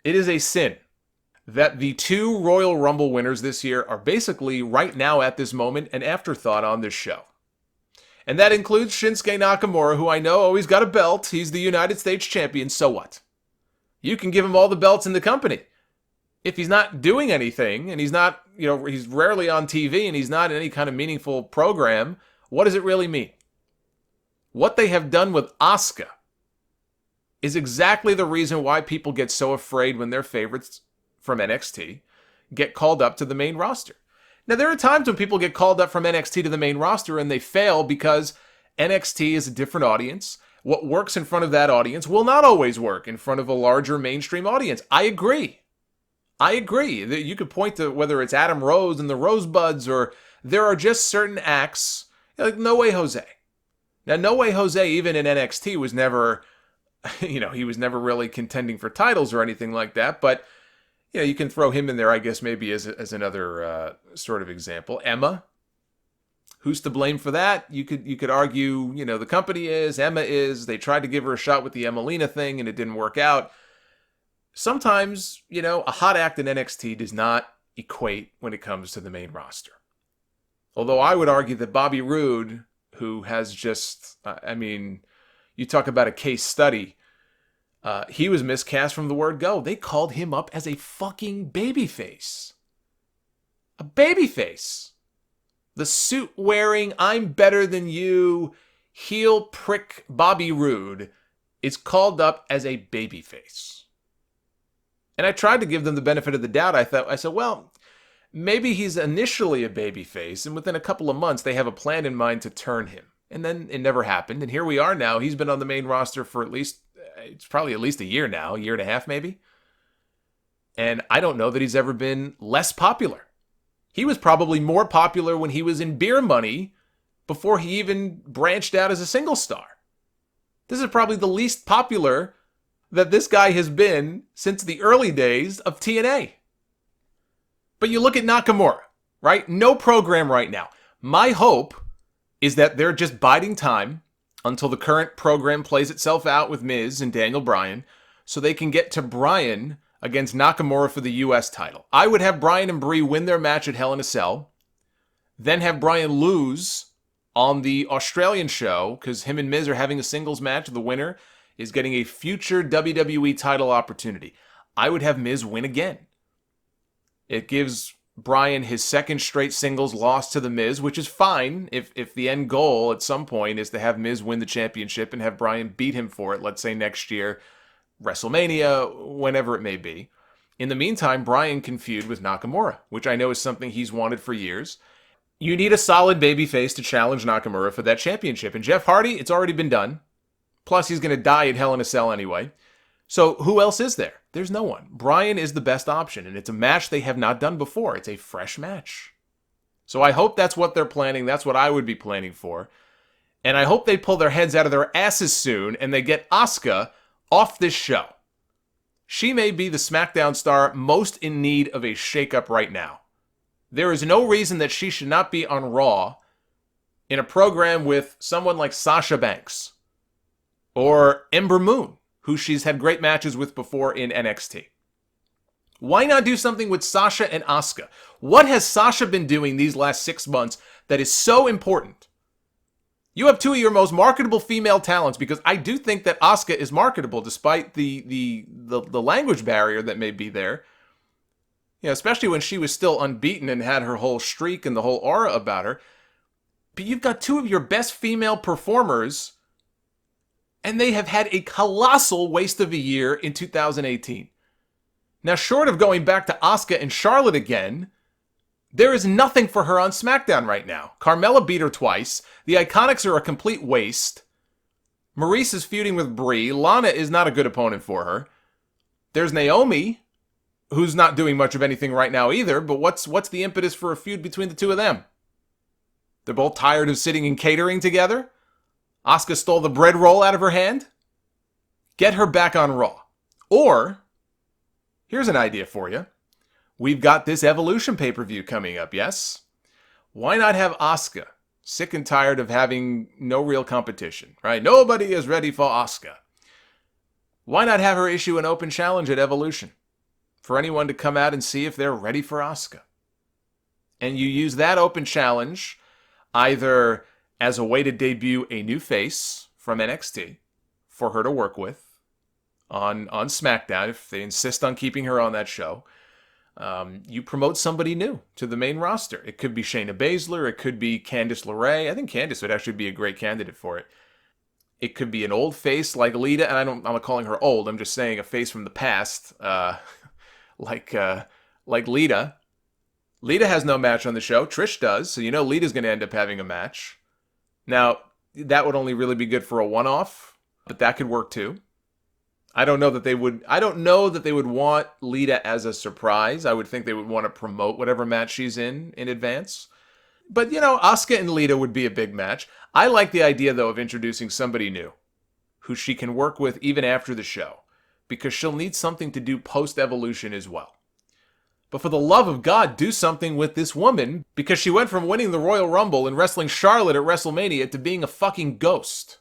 It is a sin that the two Royal Rumble winners this year are basically, right now at this moment, an afterthought on this show. And that includes Shinsuke Nakamura, who I know always got a belt. He's the United States champion, so what? You can give him all the belts in the company. If he's not doing anything, and he's not, he's rarely on TV, and he's not in any kind of meaningful program, what does it really mean? What they have done with Asuka is exactly the reason why people get so afraid when their favorites from NXT get called up to the main roster. Now, there are times when people get called up from NXT to the main roster and they fail because NXT is a different audience. What works in front of that audience will not always work in front of a larger mainstream audience. I agree. You could point to whether it's Adam Rose and the Rosebuds, or there are just certain acts, like No Way Jose. Now, No Way Jose, even in NXT, was never, he was never really contending for titles or anything like that, but you can throw him in there, I guess, maybe as another sort of example. Emma, who's to blame for that? You could argue, the company is, Emma is. They tried to give her a shot with the Emelina thing, and it didn't work out. Sometimes, a hot act in NXT does not equate when it comes to the main roster. Although I would argue that Bobby Roode, who has just, you talk about a case study. He was miscast from the word go. They called him up as a fucking babyface. A babyface. The suit-wearing, I'm better than you, heel prick Bobby Roode is called up as a babyface. And I tried to give them the benefit of the doubt. I said, well, maybe he's initially a babyface, and within a couple of months they have a plan in mind to turn him. And then it never happened, and here we are now. He's been on the main roster for it's probably at least a year now, a year and a half maybe. And I don't know that he's ever been less popular. He was probably more popular when he was in Beer Money before he even branched out as a single star. This is probably the least popular that this guy has been since the early days of TNA. But you look at Nakamura, right? No program right now. My hope is that they're just biding time until the current program plays itself out with Miz and Daniel Bryan, so they can get to Bryan against Nakamura for the U.S. title. I would have Bryan and Brie win their match at Hell in a Cell, then have Bryan lose on the Australian show, because him and Miz are having a singles match. The winner is getting a future WWE title opportunity. I would have Miz win again. It gives Bryan his second straight singles loss to The Miz, which is fine if the end goal at some point is to have Miz win the championship and have Bryan beat him for it, let's say next year, WrestleMania, whenever it may be. In the meantime, Bryan can feud with Nakamura, which I know is something he's wanted for years. You need a solid babyface to challenge Nakamura for that championship. And Jeff Hardy, it's already been done. Plus, he's going to die at Hell in a Cell anyway. So who else is there? There's no one. Bryan is the best option, and it's a match they have not done before. It's a fresh match. So I hope that's what they're planning. That's what I would be planning for. And I hope they pull their heads out of their asses soon, and they get Asuka off this show. She may be the Smackdown star most in need of a shakeup right now. There is no reason that she should not be on Raw in a program with someone like Sasha Banks or Ember Moon, who she's had great matches with before in NXT. Why not do something with Sasha and Asuka? What has Sasha been doing these last 6 months that is so important? You have two of your most marketable female talents, because I do think that Asuka is marketable despite the language barrier that may be there. Especially when she was still unbeaten and had her whole streak and the whole aura about her. But you've got two of your best female performers, and they have had a colossal waste of a year in 2018. Now, short of going back to Asuka and Charlotte again, there is nothing for her on SmackDown right now. Carmella beat her twice. The Iconics are a complete waste. Maurice is feuding with Brie. Lana is not a good opponent for her. There's Naomi, who's not doing much of anything right now either, but what's the impetus for a feud between the two of them? They're both tired of sitting and catering together. Asuka stole the bread roll out of her hand. Get her back on Raw. Or, here's an idea for you. We've got this Evolution pay-per-view coming up, yes? Why not have Asuka, sick and tired of having no real competition, right? Nobody is ready for Asuka. Why not have her issue an open challenge at Evolution? for anyone to come out and see if they're ready for Asuka. And you use that open challenge either as a way to debut a new face from NXT for her to work with on Smackdown, if they insist on keeping her on that show. You promote somebody new to the main roster. It could be Shayna Baszler. It could be Candice LeRae. I think Candice would actually be a great candidate for it. It could be an old face like Lita, and I'm not calling her old. I'm just saying a face from the past, like Lita. Lita has no match on the show. Trish does, so you know Lita's going to end up having a match. Now, that would only really be good for a one-off, but that could work too. I don't know that they would want Lita as a surprise. I would think they would want to promote whatever match she's in advance. But, you know, Asuka and Lita would be a big match. I like the idea, though, of introducing somebody new who she can work with even after the show, because she'll need something to do post-Evolution as well. But for the love of God, do something with this woman, because she went from winning the Royal Rumble and wrestling Charlotte at WrestleMania to being a fucking ghost.